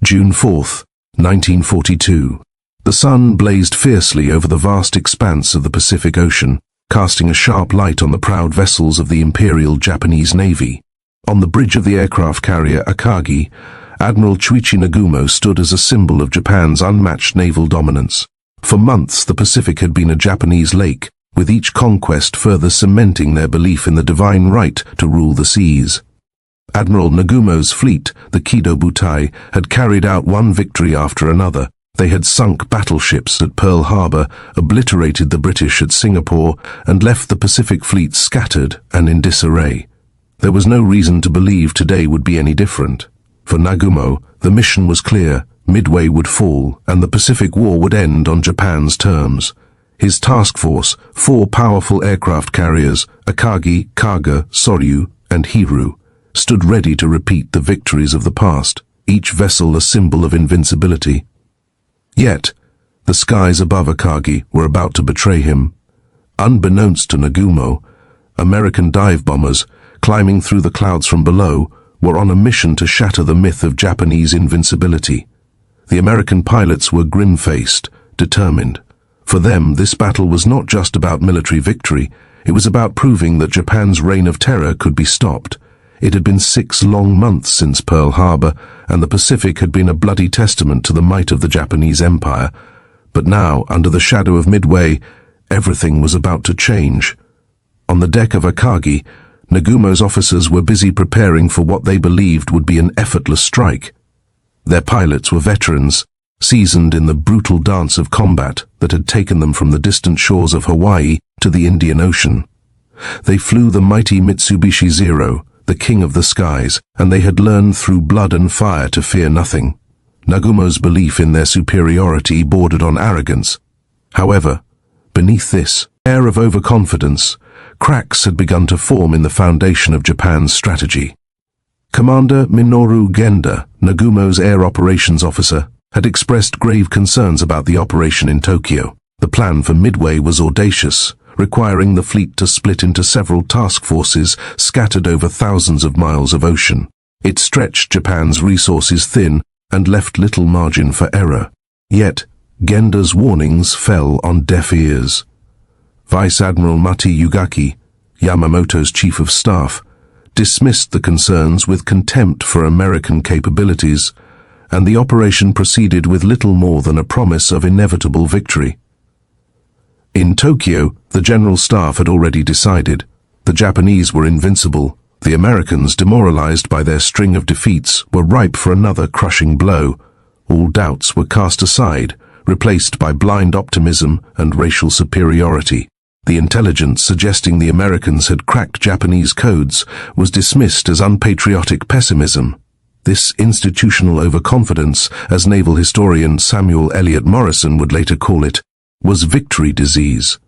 June 4th, 1942. The sun blazed fiercely over the vast expanse of the Pacific Ocean, casting a sharp light on the proud vessels of the Imperial Japanese Navy. On the bridge of the aircraft carrier Akagi, Admiral Chuichi Nagumo stood as a symbol of Japan's unmatched naval dominance. For months, the Pacific had been a Japanese lake, with each conquest further cementing their belief in the divine right to rule the seas. Admiral Nagumo's fleet, the WWII, had carried out one victory after another. They had sunk battleships at Pearl Harbor, obliterated the British at Singapore, and left the Pacific Fleet scattered and in disarray. There was no reason to believe today would be any different. For Nagumo, the mission was clear: Midway would fall, and the Pacific War would end on Japan's terms. His task force, 4 powerful aircraft carriers, Akagi, Kaga, Soryu, and Hiru, stood ready to repeat the victories of the past, each vessel a symbol of invincibility. Yet, the skies above Akagi were about to betray him. Unbeknownst to Nagumo, American dive bombers, climbing through the clouds from below, were on a mission to shatter the myth of Japanese invincibility. The American pilots were grim-faced, determined. For them, this battle was not just about military victory, it was about proving that Japan's reign of terror could be stopped. It had been 6 long months since Pearl Harbor, and the Pacific had been a bloody testament to the might of the Japanese Empire. But now, under the shadow of Midway, everything was about to change. On the deck of Akagi, Nagumo's officers were busy preparing for what they believed would be an effortless strike. Their pilots were veterans, seasoned in the brutal dance of combat that had taken them from the distant shores of Hawaii to the Indian Ocean. They flew the mighty Mitsubishi Zero, the king of the skies, and they had learned through blood and fire to fear nothing. Nagumo's belief in their superiority bordered on arrogance. However, beneath this air of overconfidence, cracks had begun to form in the foundation of Japan's strategy. Commander Minoru Genda, Nagumo's air operations officer, had expressed grave concerns about the operation in Tokyo. The plan for Midway was audacious, requiring the fleet to split into several task forces scattered over thousands of miles of ocean. It stretched Japan's resources thin and left little margin for error. Yet, Genda's warnings fell on deaf ears. Vice Admiral Mati Yugaki, Yamamoto's chief of staff, dismissed the concerns with contempt for American capabilities, and the operation proceeded with little more than a promise of inevitable victory. In Tokyo, the General Staff had already decided. The Japanese were invincible. The Americans, demoralized by their string of defeats, were ripe for another crushing blow. All doubts were cast aside, replaced by blind optimism and racial superiority. The intelligence suggesting the Americans had cracked Japanese codes was dismissed as unpatriotic pessimism. This institutional overconfidence, as naval historian Samuel Eliot Morison would later call it, was victory disease.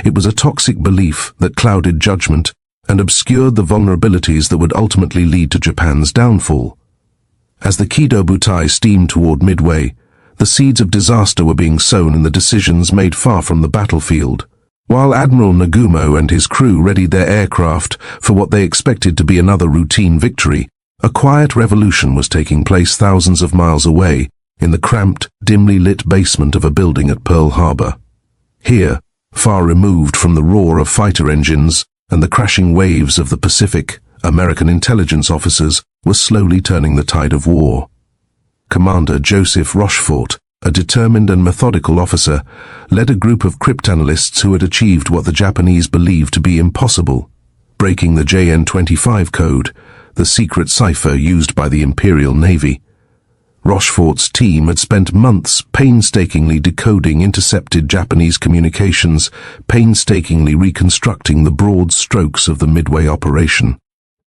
It was a toxic belief that clouded judgment and obscured the vulnerabilities that would ultimately lead to Japan's downfall. As the WWII steamed toward Midway, the seeds of disaster were being sown in the decisions made far from the battlefield. While Admiral Nagumo and his crew readied their aircraft for what they expected to be another routine victory, a quiet revolution was taking place thousands of miles away, in the cramped, dimly lit basement of a building at Pearl Harbor. Here, far removed from the roar of fighter engines and the crashing waves of the Pacific, American intelligence officers were slowly turning the tide of war. Commander Joseph Rochefort, a determined and methodical officer, led a group of cryptanalysts who had achieved what the Japanese believed to be impossible, breaking the JN-25 code, the secret cipher used by the Imperial Navy. Rochefort's team had spent months painstakingly decoding intercepted Japanese communications, painstakingly reconstructing the broad strokes of the Midway operation.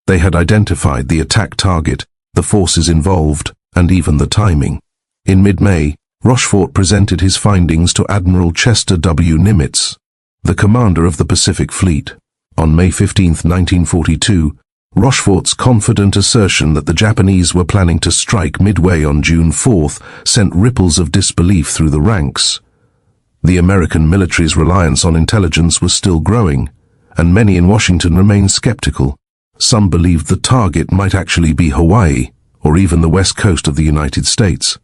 They had identified the attack target, the forces involved, and even the timing. In mid-May, Rochefort presented his findings to Admiral Chester W. Nimitz, the commander of the Pacific Fleet. On May 15, 1942, Rochefort's confident assertion that the Japanese were planning to strike Midway on June 4th sent ripples of disbelief through the ranks. The American military's reliance on intelligence was still growing, and many in Washington remained skeptical. Some believed the target might actually be Hawaii, or even the west coast of the United States.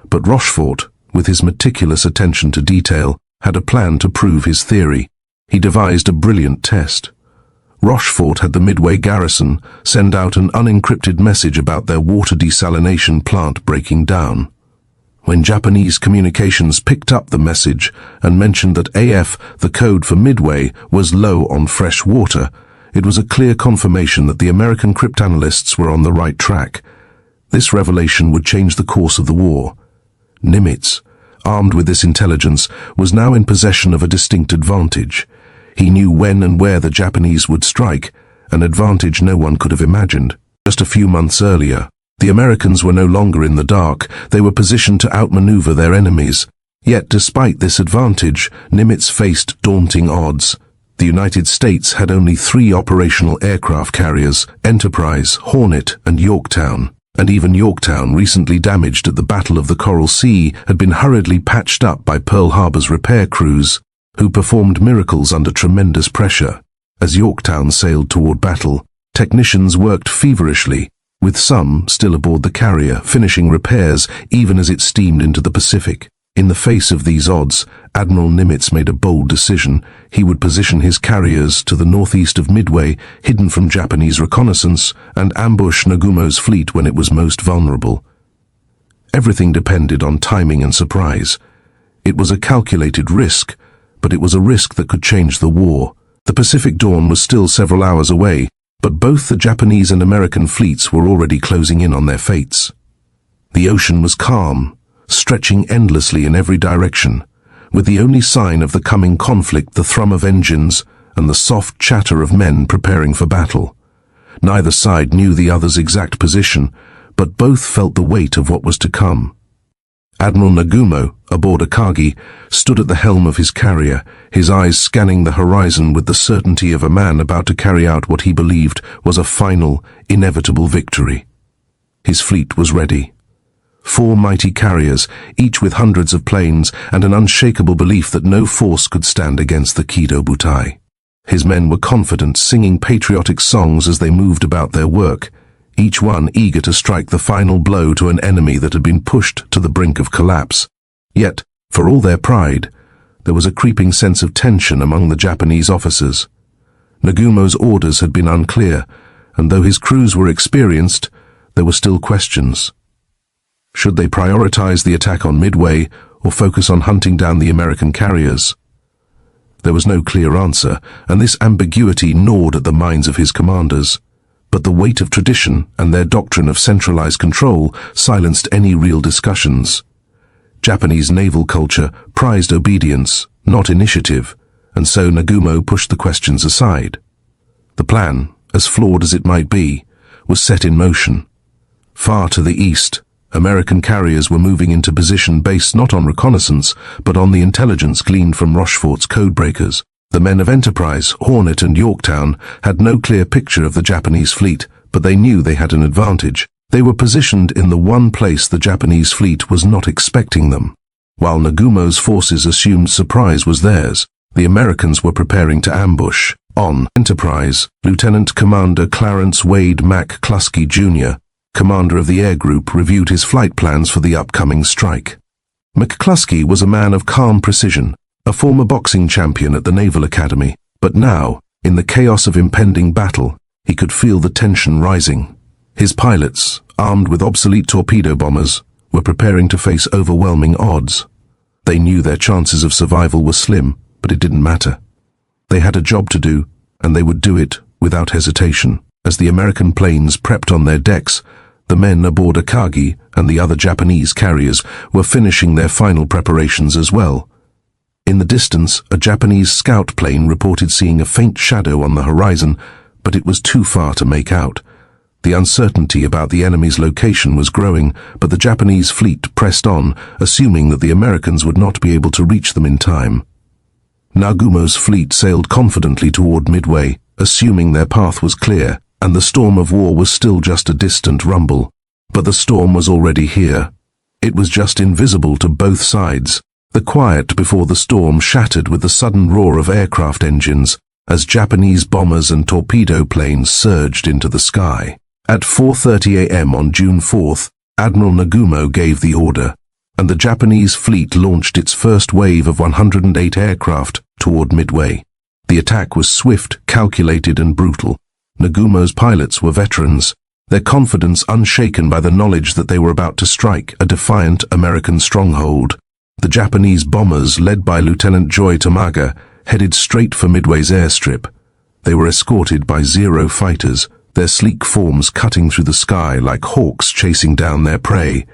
But Rochefort, with his meticulous attention to detail, had a plan to prove his theory. He devised a brilliant test. Rochefort had the Midway garrison send out an unencrypted message about their water desalination plant breaking down. When Japanese communications picked up the message and mentioned that AF, the code for Midway, was low on fresh water, it was a clear confirmation that the American cryptanalysts were on the right track. This revelation would change the course of the war. Nimitz, armed with this intelligence, was now in possession of a distinct advantage. He knew when and where the Japanese would strike, an advantage no one could have imagined. Just a few months earlier, the Americans were no longer in the dark. They were positioned to outmaneuver their enemies. Yet despite this advantage, Nimitz faced daunting odds. The United States had only 3 operational aircraft carriers: Enterprise, Hornet, and Yorktown. And even Yorktown, recently damaged at the Battle of the Coral Sea, had been hurriedly patched up by Pearl Harbor's repair crews, who performed miracles under tremendous pressure. As Yorktown sailed toward battle, technicians worked feverishly, with some still aboard the carrier, finishing repairs even as it steamed into the Pacific. In the face of these odds, Admiral Nimitz made a bold decision. He would position his carriers to the northeast of Midway, hidden from Japanese reconnaissance, and ambush Nagumo's fleet when it was most vulnerable. Everything depended on timing and surprise. It was a calculated risk, but it was a risk that could change the war. The Pacific dawn was still several hours away, but both the Japanese and American fleets were already closing in on their fates. The ocean was calm, stretching endlessly in every direction, with the only sign of the coming conflict the thrum of engines and the soft chatter of men preparing for battle. Neither side knew the other's exact position, but both felt the weight of what was to come. Admiral Nagumo, aboard Akagi, stood at the helm of his carrier, his eyes scanning the horizon with the certainty of a man about to carry out what he believed was a final, inevitable victory. His fleet was ready. 4 mighty carriers, each with hundreds of planes and an unshakable belief that no force could stand against the Kido Butai. His men were confident, singing patriotic songs as they moved about their work, each one eager to strike the final blow to an enemy that had been pushed to the brink of collapse. Yet, for all their pride, there was a creeping sense of tension among the Japanese officers. Nagumo's orders had been unclear, and though his crews were experienced, there were still questions. Should they prioritize the attack on Midway or focus on hunting down the American carriers? There was no clear answer, and this ambiguity gnawed at the minds of his commanders. But the weight of tradition and their doctrine of centralized control silenced any real discussions. Japanese naval culture prized obedience, not initiative, and so Nagumo pushed the questions aside. The plan, as flawed as it might be, was set in motion. Far to the east, American carriers were moving into position based not on reconnaissance, but on the intelligence gleaned from Rochefort's codebreakers. The men of Enterprise, Hornet, and Yorktown had no clear picture of the Japanese fleet, but they knew they had an advantage. They were positioned in the one place the Japanese fleet was not expecting them. While Nagumo's forces assumed surprise was theirs, the Americans were preparing to ambush. On Enterprise, Lieutenant Commander Clarence Wade McCluskey Jr., commander of the air group, reviewed his flight plans for the upcoming strike. McCluskey was a man of calm precision, a former boxing champion at the Naval Academy, but now, in the chaos of impending battle, he could feel the tension rising. His pilots, armed with obsolete torpedo bombers, were preparing to face overwhelming odds. They knew their chances of survival were slim, but it didn't matter. They had a job to do, and they would do it without hesitation. As the American planes prepped on their decks, the men aboard Akagi and the other Japanese carriers were finishing their final preparations as well. In the distance, a Japanese scout plane reported seeing a faint shadow on the horizon, but it was too far to make out. The uncertainty about the enemy's location was growing, but the Japanese fleet pressed on, assuming that the Americans would not be able to reach them in time. Nagumo's fleet sailed confidently toward Midway, assuming their path was clear, and the storm of war was still just a distant rumble. But the storm was already here. It was just invisible to both sides. The quiet before the storm shattered with the sudden roar of aircraft engines as Japanese bombers and torpedo planes surged into the sky. At 4:30 a.m. on June 4th, Admiral Nagumo gave the order, and the Japanese fleet launched its first wave of 108 aircraft toward Midway. The attack was swift, calculated, and brutal. Nagumo's pilots were veterans, their confidence unshaken by the knowledge that they were about to strike a defiant American stronghold. The Japanese bombers, led by Lieutenant Joy Tamaga, headed straight for Midway's airstrip. They were escorted by Zero fighters, their sleek forms cutting through the sky like hawks chasing down their prey.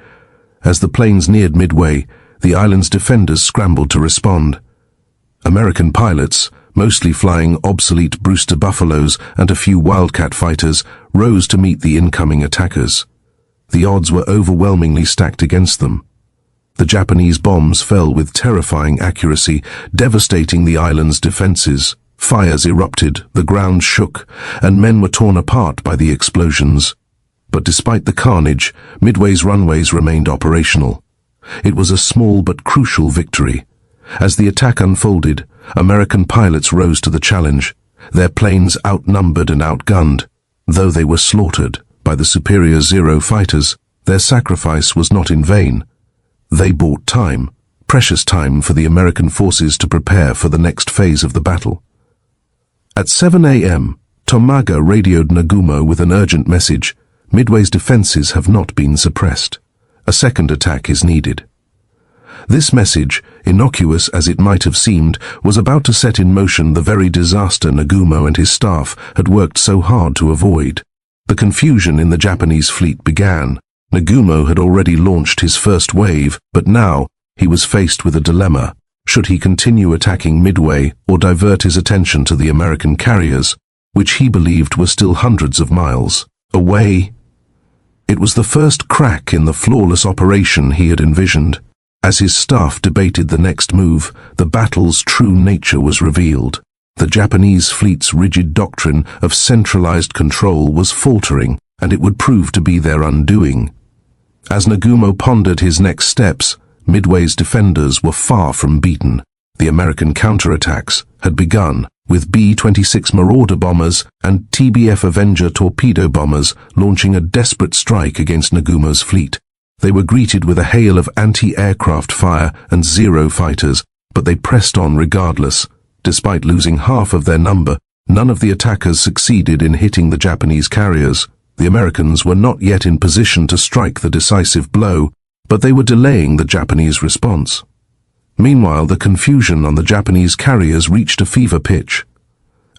As the planes neared Midway, the island's defenders scrambled to respond. American pilots, mostly flying obsolete Brewster Buffaloes and a few Wildcat fighters, rose to meet the incoming attackers. The odds were overwhelmingly stacked against them. The Japanese bombs fell with terrifying accuracy, devastating the island's defenses. Fires erupted, the ground shook, and men were torn apart by the explosions. But despite the carnage, Midway's runways remained operational. It was a small but crucial victory. As the attack unfolded, American pilots rose to the challenge, their planes outnumbered and outgunned. Though they were slaughtered by the superior Zero fighters, their sacrifice was not in vain. They bought time, precious time for the American forces to prepare for the next phase of the battle. At 7 a.m., Tamaga radioed Nagumo with an urgent message: Midway's defenses have not been suppressed. A second attack is needed. This message, innocuous as it might have seemed, was about to set in motion the very disaster Nagumo and his staff had worked so hard to avoid. The confusion in the Japanese fleet began. Nagumo had already launched his first wave, but now he was faced with a dilemma. Should he continue attacking Midway or divert his attention to the American carriers, which he believed were still hundreds of miles away? It was the first crack in the flawless operation he had envisioned. As his staff debated the next move, the battle's true nature was revealed. The Japanese fleet's rigid doctrine of centralized control was faltering, and it would prove to be their undoing. As Nagumo pondered his next steps, Midway's defenders were far from beaten. The American counterattacks had begun, with B-26 Marauder bombers and TBF Avenger torpedo bombers launching a desperate strike against Nagumo's fleet. They were greeted with a hail of anti-aircraft fire and Zero fighters, but they pressed on regardless. Despite losing half of their number, none of the attackers succeeded in hitting the Japanese carriers. The Americans were not yet in position to strike the decisive blow, but they were delaying the Japanese response. Meanwhile, the confusion on the Japanese carriers reached a fever pitch.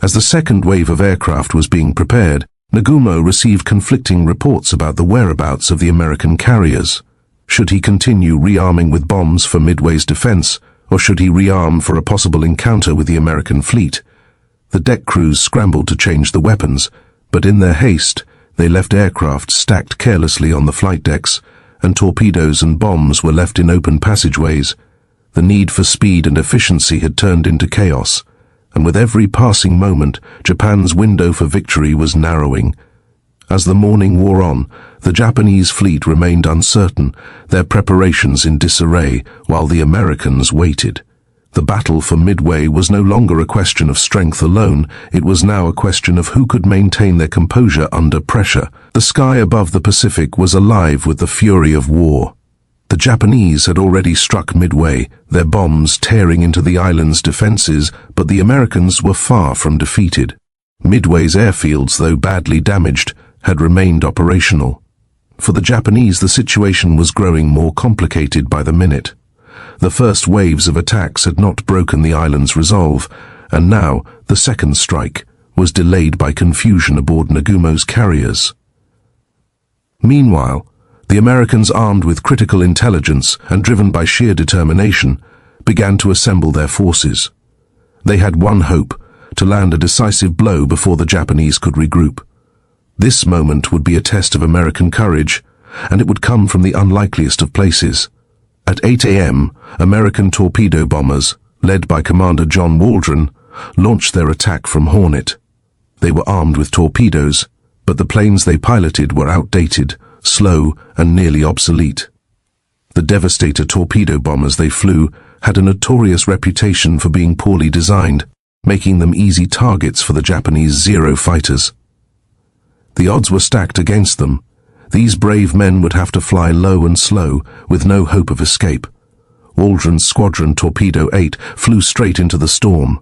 As the second wave of aircraft was being prepared, Nagumo received conflicting reports about the whereabouts of the American carriers. Should he continue rearming with bombs for Midway's defense, or should he rearm for a possible encounter with the American fleet? The deck crews scrambled to change the weapons, but in their haste, they left aircraft stacked carelessly on the flight decks, and torpedoes and bombs were left in open passageways. The need for speed and efficiency had turned into chaos, and with every passing moment, Japan's window for victory was narrowing. As the morning wore on, the Japanese fleet remained uncertain, their preparations in disarray, while the Americans waited. The battle for Midway was no longer a question of strength alone, it was now a question of who could maintain their composure under pressure. The sky above the Pacific was alive with the fury of war. The Japanese had already struck Midway, their bombs tearing into the island's defenses, but the Americans were far from defeated. Midway's airfields, though badly damaged, had remained operational. For the Japanese, the situation was growing more complicated by the minute. The first waves of attacks had not broken the island's resolve, and now the second strike was delayed by confusion aboard Nagumo's carriers. Meanwhile, the Americans, armed with critical intelligence and driven by sheer determination, began to assemble their forces. They had one hope: to land a decisive blow before the Japanese could regroup. This moment would be a test of American courage, and it would come from the unlikeliest of places. At 8 a.m., American torpedo bombers, led by Commander John Waldron, launched their attack from Hornet. They were armed with torpedoes, but the planes they piloted were outdated, slow, and nearly obsolete. The Devastator torpedo bombers they flew had a notorious reputation for being poorly designed, making them easy targets for the Japanese Zero fighters. The odds were stacked against them. These brave men would have to fly low and slow, with no hope of escape. Waldron's squadron Torpedo 8 flew straight into the storm.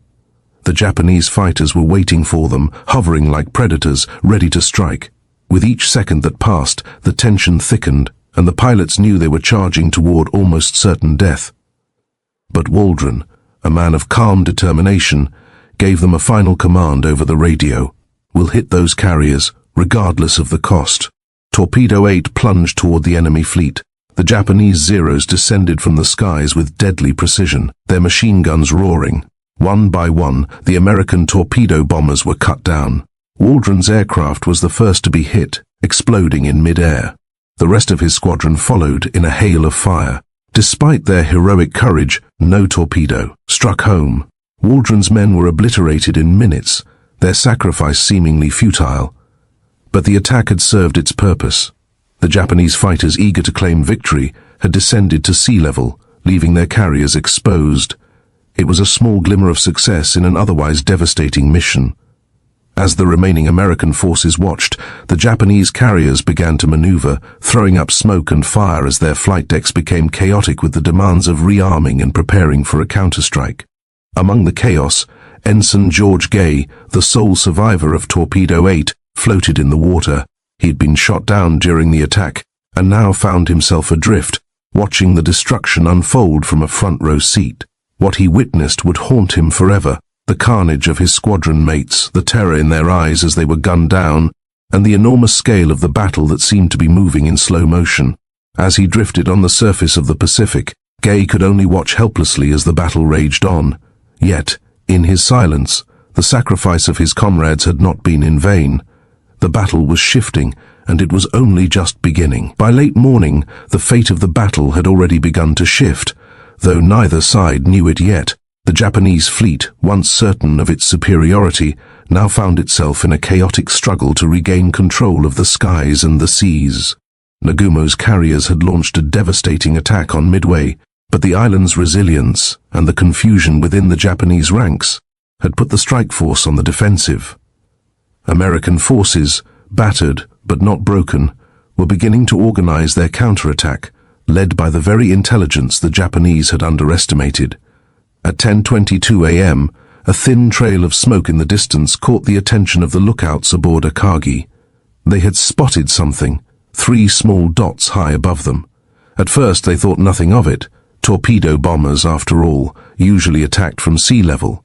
The Japanese fighters were waiting for them, hovering like predators, ready to strike. With each second that passed, the tension thickened, and the pilots knew they were charging toward almost certain death. But Waldron, a man of calm determination, gave them a final command over the radio. "We'll hit those carriers, regardless of the cost." Torpedo 8 plunged toward the enemy fleet. The Japanese Zeros descended from the skies with deadly precision, their machine guns roaring. One by one, the American torpedo bombers were cut down. Waldron's aircraft was the first to be hit, exploding in mid-air. The rest of his squadron followed in a hail of fire. Despite their heroic courage, no torpedo struck home. Waldron's men were obliterated in minutes, their sacrifice seemingly futile. But the attack had served its purpose. The Japanese fighters, eager to claim victory, had descended to sea level, leaving their carriers exposed. It was a small glimmer of success in an otherwise devastating mission. As the remaining American forces watched, the Japanese carriers began to maneuver, throwing up smoke and fire as their flight decks became chaotic with the demands of rearming and preparing for a counterstrike. Among the chaos, Ensign George Gay, the sole survivor of Torpedo 8, floated in the water. He'd been shot down during the attack, and now found himself adrift, watching the destruction unfold from a front-row seat. What he witnessed would haunt him forever: the carnage of his squadron mates, the terror in their eyes as they were gunned down, and the enormous scale of the battle that seemed to be moving in slow motion. As he drifted on the surface of the Pacific, Gay could only watch helplessly as the battle raged on. Yet, in his silence, the sacrifice of his comrades had not been in vain. The battle was shifting, and it was only just beginning. By late morning, the fate of the battle had already begun to shift, though neither side knew it yet. The Japanese fleet, once certain of its superiority, now found itself in a chaotic struggle to regain control of the skies and the seas. Nagumo's carriers had launched a devastating attack on Midway, but the island's resilience and the confusion within the Japanese ranks had put the strike force on the defensive. American forces, battered but not broken, were beginning to organize their counterattack, led by the very intelligence the Japanese had underestimated. At 10:22 a.m., a thin trail of smoke in the distance caught the attention of the lookouts aboard Akagi. They had spotted something, 3 small dots high above them. At first they thought nothing of it, torpedo bombers after all, usually attacked from sea level.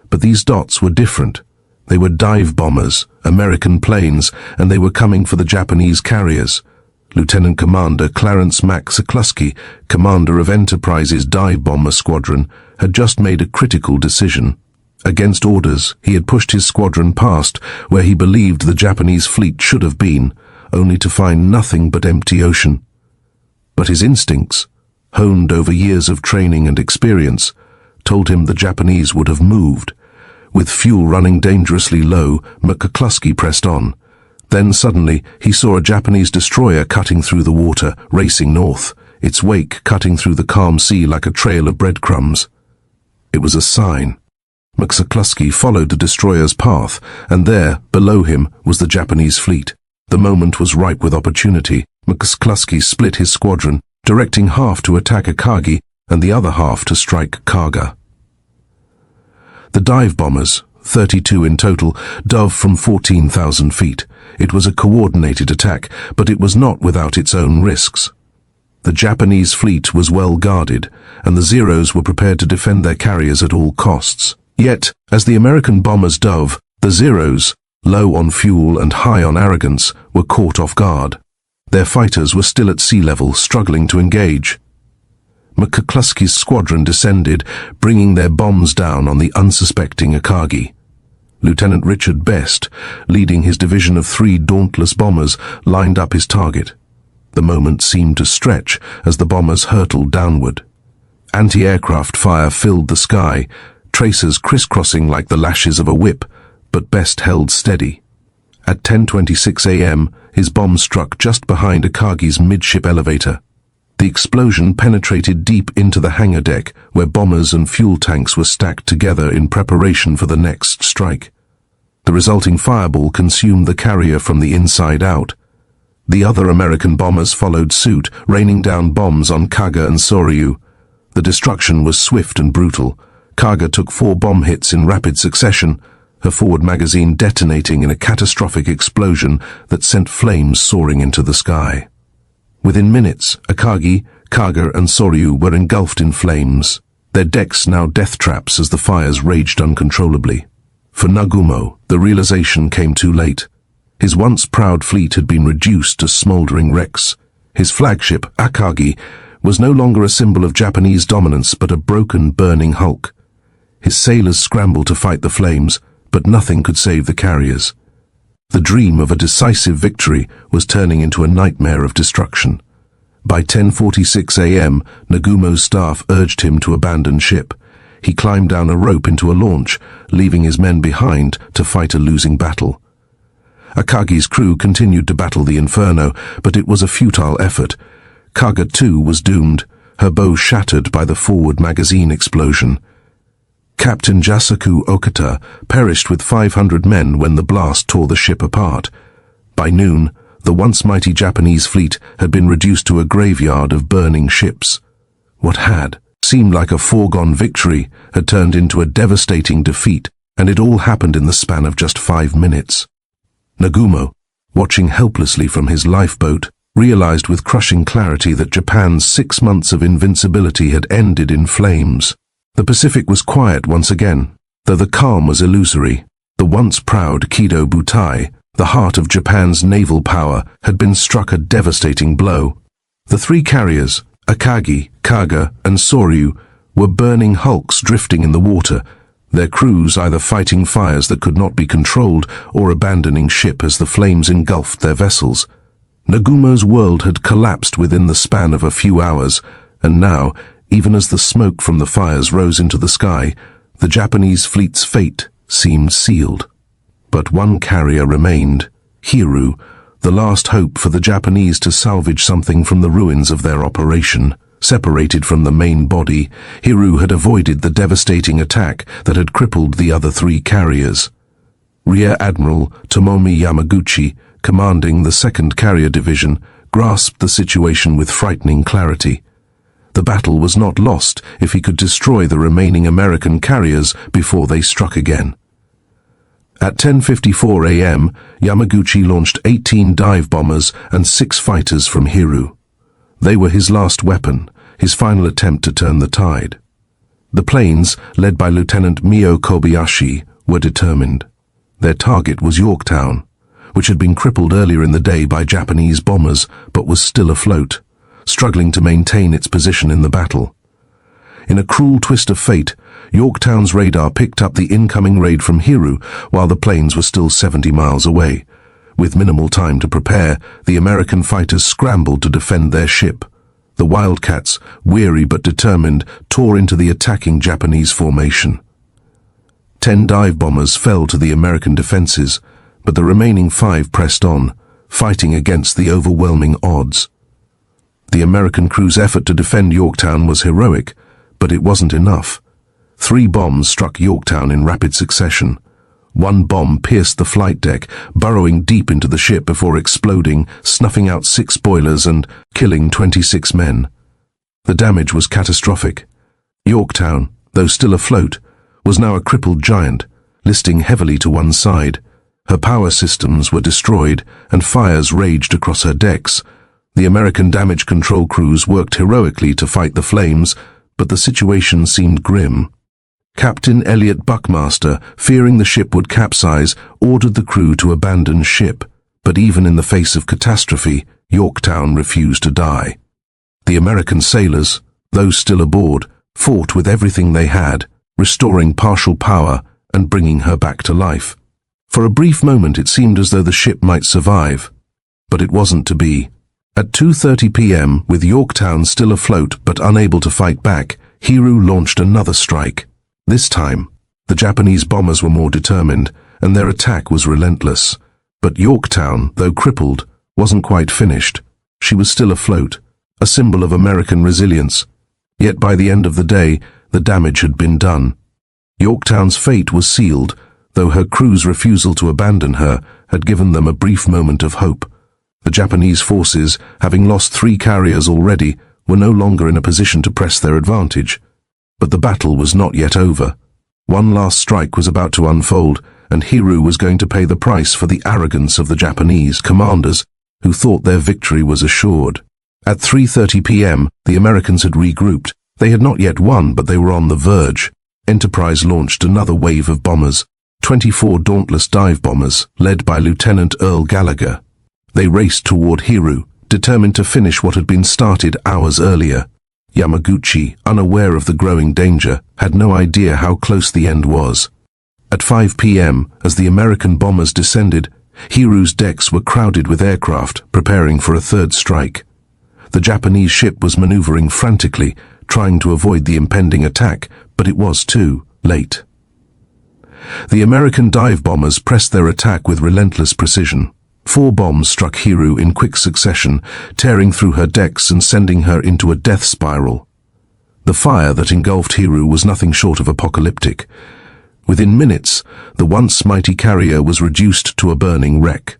But these dots were different. They were dive bombers, American planes, and they were coming for the Japanese carriers. Lieutenant Commander Clarence McCluskey, commander of Enterprise's dive bomber squadron, had just made a critical decision. Against orders, he had pushed his squadron past where he believed the Japanese fleet should have been, only to find nothing but empty ocean. But his instincts, honed over years of training and experience, told him the Japanese would have moved. With fuel running dangerously low, McCluskey pressed on. Then suddenly he saw a Japanese destroyer cutting through the water, racing north, its wake cutting through the calm sea like a trail of breadcrumbs. It was a sign. McCluskey followed the destroyer's path, and there, below him, was the Japanese fleet. The moment was ripe with opportunity. McCluskey split his squadron, directing half to attack Akagi and the other half to strike Kaga. The dive bombers, 32 in total, dove from 14,000 feet. It was a coordinated attack, but it was not without its own risks. The Japanese fleet was well guarded, and the Zeros were prepared to defend their carriers at all costs. Yet, as the American bombers dove, the Zeros, low on fuel and high on arrogance, were caught off guard. Their fighters were still at sea level, struggling to engage. McCluskey's squadron descended, bringing their bombs down on the unsuspecting Akagi. Lieutenant Richard Best, leading his division of 3 dauntless bombers, lined up his target. The moment seemed to stretch as the bombers hurtled downward. Anti-aircraft fire filled the sky, tracers crisscrossing like the lashes of a whip, but Best held steady. At 10:26 a.m., his bomb struck just behind Akagi's midship elevator. The explosion penetrated deep into the hangar deck, where bombers and fuel tanks were stacked together in preparation for the next strike. The resulting fireball consumed the carrier from the inside out. The other American bombers followed suit, raining down bombs on Kaga and Soryu. The destruction was swift and brutal. Kaga took 4 bomb hits in rapid succession, her forward magazine detonating in a catastrophic explosion that sent flames soaring into the sky. Within minutes, Akagi, Kaga and Soryu were engulfed in flames, their decks now death traps as the fires raged uncontrollably. For Nagumo, the realization came too late. His once proud fleet had been reduced to smoldering wrecks. His flagship, Akagi, was no longer a symbol of Japanese dominance but a broken, burning hulk. His sailors scrambled to fight the flames, but nothing could save the carriers. The dream of a decisive victory was turning into a nightmare of destruction. By 10:46 a.m., Nagumo's staff urged him to abandon ship. He climbed down a rope into a launch, leaving his men behind to fight a losing battle. Akagi's crew continued to battle the inferno, but it was a futile effort. Kaga too was doomed, her bow shattered by the forward magazine explosion. Captain Jasaku Okata perished with 500 men when the blast tore the ship apart. By noon, the once mighty Japanese fleet had been reduced to a graveyard of burning ships. What had seemed like a foregone victory had turned into a devastating defeat, and it all happened in the span of just 5 minutes. Nagumo, watching helplessly from his lifeboat, realized with crushing clarity that Japan's 6 months of invincibility had ended in flames. The Pacific was quiet once again, though the calm was illusory. The once proud Kido Butai, the heart of Japan's naval power, had been struck a devastating blow. The 3 carriers, Akagi, Kaga, and Soryu, were burning hulks drifting in the water, their crews either fighting fires that could not be controlled or abandoning ship as the flames engulfed their vessels. Nagumo's world had collapsed within the span of a few hours, and now, even as the smoke from the fires rose into the sky, the Japanese fleet's fate seemed sealed. But one carrier remained, Hiru, the last hope for the Japanese to salvage something from the ruins of their operation. Separated from the main body, Hiru had avoided the devastating attack that had crippled the other 3 carriers. Rear Admiral Tomomi Yamaguchi, commanding the 2nd Carrier Division, grasped the situation with frightening clarity. The battle was not lost if he could destroy the remaining American carriers before they struck again. At 10:54 a.m., Yamaguchi launched 18 dive bombers and 6 fighters from Hiru. They were his last weapon, his final attempt to turn the tide. The planes, led by Lieutenant Mio Kobayashi, were determined. Their target was Yorktown, which had been crippled earlier in the day by Japanese bombers but was still afloat, struggling to maintain its position in the battle. In a cruel twist of fate, Yorktown's radar picked up the incoming raid from Hiru while the planes were still 70 miles away. With minimal time to prepare, the American fighters scrambled to defend their ship. The Wildcats, weary but determined, tore into the attacking Japanese formation. 10 dive bombers fell to the American defenses, but the remaining 5 pressed on, fighting against the overwhelming odds. The American crew's effort to defend Yorktown was heroic, but it wasn't enough. 3 bombs struck Yorktown in rapid succession. 1 bomb pierced the flight deck, burrowing deep into the ship before exploding, snuffing out 6 boilers and killing 26 men. The damage was catastrophic. Yorktown, though still afloat, was now a crippled giant, listing heavily to one side. Her power systems were destroyed, and fires raged across her decks. The American damage control crews worked heroically to fight the flames, but the situation seemed grim. Captain Elliot Buckmaster, fearing the ship would capsize, ordered the crew to abandon ship, but even in the face of catastrophe, Yorktown refused to die. The American sailors, those still aboard, fought with everything they had, restoring partial power and bringing her back to life. For a brief moment it seemed as though the ship might survive, but it wasn't to be. At 2:30 p.m., with Yorktown still afloat but unable to fight back, Hiru launched another strike. This time, the Japanese bombers were more determined, and their attack was relentless. But Yorktown, though crippled, wasn't quite finished. She was still afloat, a symbol of American resilience. Yet by the end of the day, the damage had been done. Yorktown's fate was sealed, though her crew's refusal to abandon her had given them a brief moment of hope. The Japanese forces, having lost 3 carriers already, were no longer in a position to press their advantage. But the battle was not yet over. One last strike was about to unfold, and Hiroo was going to pay the price for the arrogance of the Japanese commanders, who thought their victory was assured. At 3:30 p.m., the Americans had regrouped. They had not yet won, but they were on the verge. Enterprise launched another wave of bombers, 24 Dauntless dive bombers, led by Lieutenant Earl Gallagher. They raced toward Hiroo, determined to finish what had been started hours earlier. Yamaguchi, unaware of the growing danger, had no idea how close the end was. At 5 p.m., as the American bombers descended, Hiroo's decks were crowded with aircraft, preparing for a third strike. The Japanese ship was maneuvering frantically, trying to avoid the impending attack, but it was too late. The American dive bombers pressed their attack with relentless precision. 4 bombs struck Hiroo in quick succession, tearing through her decks and sending her into a death spiral. The fire that engulfed Hiroo was nothing short of apocalyptic. Within minutes, the once mighty carrier was reduced to a burning wreck.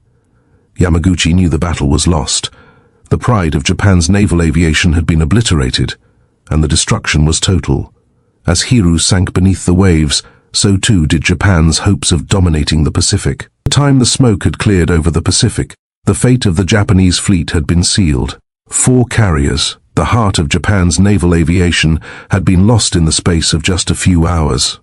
Yamaguchi knew the battle was lost. The pride of Japan's naval aviation had been obliterated, and the destruction was total. As Hiroo sank beneath the waves, so too did Japan's hopes of dominating the Pacific. By the time the smoke had cleared over the Pacific, the fate of the Japanese fleet had been sealed. 4 carriers, the heart of Japan's naval aviation, had been lost in the space of just a few hours.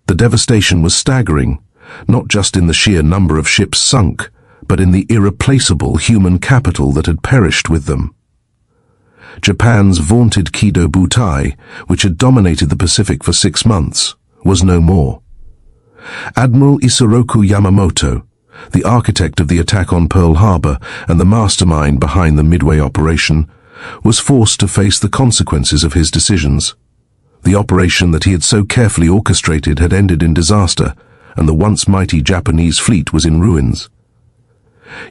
The devastation was staggering, not just in the sheer number of ships sunk, but in the irreplaceable human capital that had perished with them. Japan's vaunted Kido Butai, which had dominated the Pacific for 6 months, was no more. Admiral Isoroku Yamamoto, the architect of the attack on Pearl Harbor and the mastermind behind the Midway operation, was forced to face the consequences of his decisions. The operation that he had so carefully orchestrated had ended in disaster, and the once mighty Japanese fleet was in ruins.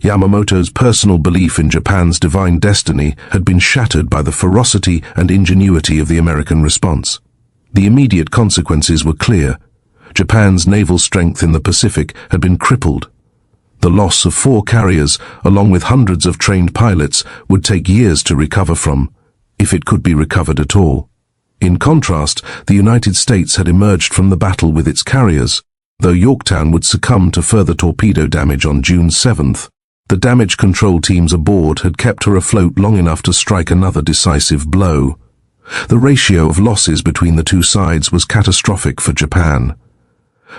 Yamamoto's personal belief in Japan's divine destiny had been shattered by the ferocity and ingenuity of the American response. The immediate consequences were clear. Japan's naval strength in the Pacific had been crippled. The loss of 4 carriers, along with hundreds of trained pilots, would take years to recover from, if it could be recovered at all. In contrast, the United States had emerged from the battle with its carriers. Though Yorktown would succumb to further torpedo damage on June 7th, the damage control teams aboard had kept her afloat long enough to strike another decisive blow. The ratio of losses between the two sides was catastrophic for Japan.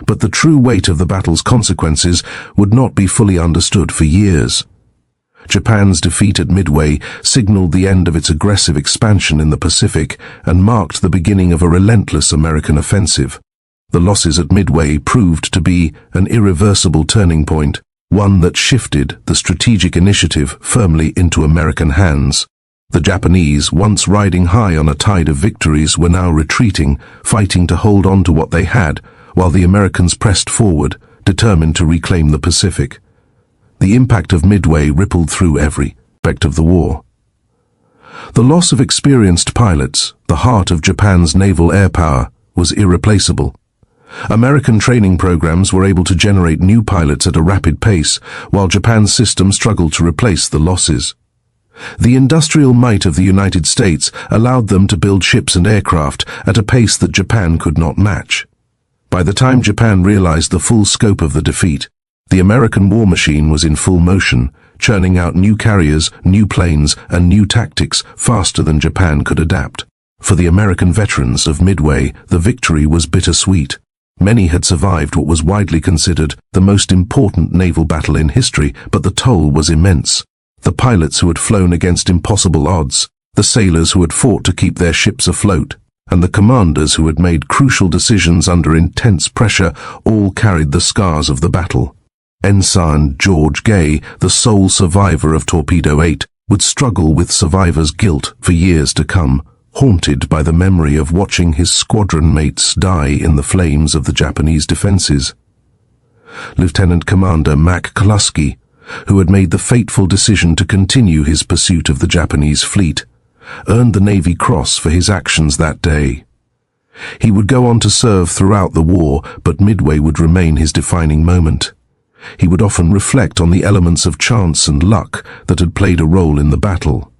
But the true weight of the battle's consequences would not be fully understood for years. Japan's defeat at Midway signaled the end of its aggressive expansion in the Pacific and marked the beginning of a relentless American offensive. The losses at Midway proved to be an irreversible turning point, one that shifted the strategic initiative firmly into American hands. The Japanese, once riding high on a tide of victories, were now retreating, fighting to hold on to what they had, while the Americans pressed forward, determined to reclaim the Pacific. The impact of Midway rippled through every aspect of the war. The loss of experienced pilots, the heart of Japan's naval air power, was irreplaceable. American training programs were able to generate new pilots at a rapid pace, while Japan's system struggled to replace the losses. The industrial might of the United States allowed them to build ships and aircraft at a pace that Japan could not match. By the time Japan realized the full scope of the defeat, the American war machine was in full motion, churning out new carriers, new planes, and new tactics faster than Japan could adapt. For the American veterans of Midway, the victory was bittersweet. Many had survived what was widely considered the most important naval battle in history, but the toll was immense. The pilots who had flown against impossible odds, the sailors who had fought to keep their ships afloat, and the commanders who had made crucial decisions under intense pressure all carried the scars of the battle. Ensign George Gay, the sole survivor of Torpedo 8, would struggle with survivor's guilt for years to come, haunted by the memory of watching his squadron mates die in the flames of the Japanese defenses. Lieutenant Commander Mac Kluski, who had made the fateful decision to continue his pursuit of the Japanese fleet, earned the Navy Cross for his actions that day. He would go on to serve throughout the war, but Midway would remain his defining moment. He would often reflect on the elements of chance and luck that had played a role in the battle.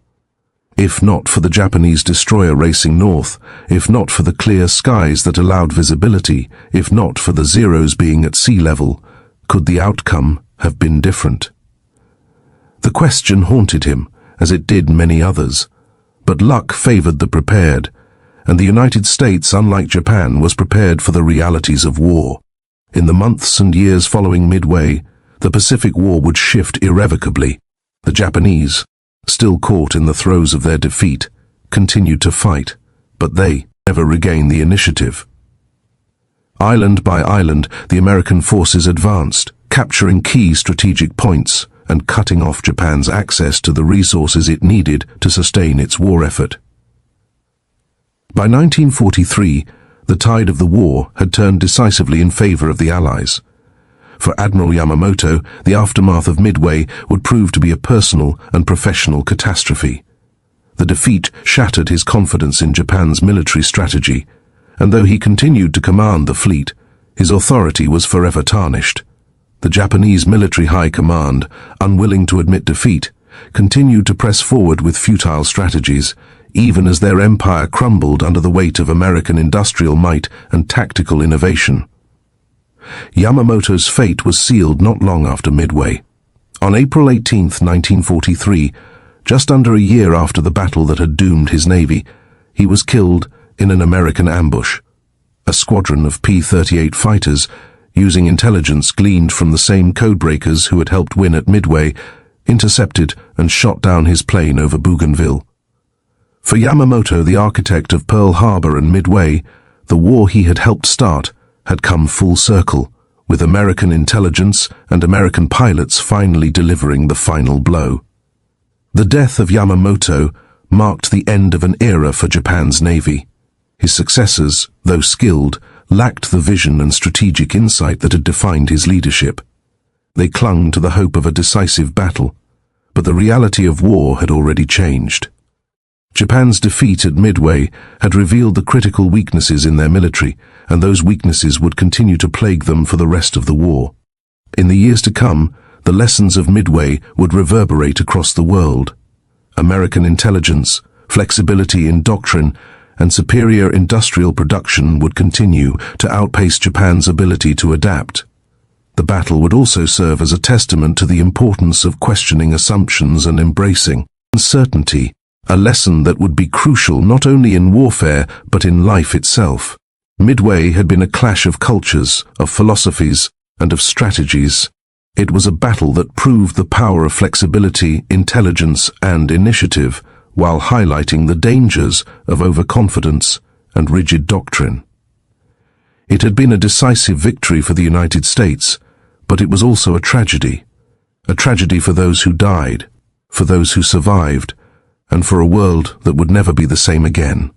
If not for the Japanese destroyer racing north, if not for the clear skies that allowed visibility, if not for the Zeros being at sea level, could the outcome have been different? The question haunted him, as it did many others. But luck favored the prepared, and the United States, unlike Japan, was prepared for the realities of war. In the months and years following Midway, the Pacific War would shift irrevocably. The Japanese, still caught in the throes of their defeat, continued to fight, but they never regained the initiative. Island by island, the American forces advanced, capturing key strategic points and cutting off Japan's access to the resources it needed to sustain its war effort. By 1943, the tide of the war had turned decisively in favor of the Allies. For Admiral Yamamoto, the aftermath of Midway would prove to be a personal and professional catastrophe. The defeat shattered his confidence in Japan's military strategy, and though he continued to command the fleet, his authority was forever tarnished. The Japanese military high command, unwilling to admit defeat, continued to press forward with futile strategies, even as their empire crumbled under the weight of American industrial might and tactical innovation. Yamamoto's fate was sealed not long after Midway. On April 18, 1943, just under a year after the battle that had doomed his navy, he was killed in an American ambush. A squadron of P-38 fighters, using intelligence gleaned from the same codebreakers who had helped win at Midway, intercepted and shot down his plane over Bougainville. For Yamamoto, the architect of Pearl Harbor and Midway, the war he had helped start had come full circle, with American intelligence and American pilots finally delivering the final blow. The death of Yamamoto marked the end of an era for Japan's navy. His successors, though skilled, lacked the vision and strategic insight that had defined his leadership. They clung to the hope of a decisive battle, but the reality of war had already changed. Japan's defeat at Midway had revealed the critical weaknesses in their military, and those weaknesses would continue to plague them for the rest of the war. In the years to come, the lessons of Midway would reverberate across the world. American intelligence, flexibility in doctrine, and superior industrial production would continue to outpace Japan's ability to adapt. The battle would also serve as a testament to the importance of questioning assumptions and embracing uncertainty, a lesson that would be crucial not only in warfare but in life itself. Midway had been a clash of cultures, of philosophies, and of strategies. It was a battle that proved the power of flexibility, intelligence, and initiative, while highlighting the dangers of overconfidence and rigid doctrine. It had been a decisive victory for the United States, but it was also a tragedy for those who died, for those who survived, and for a world that would never be the same again.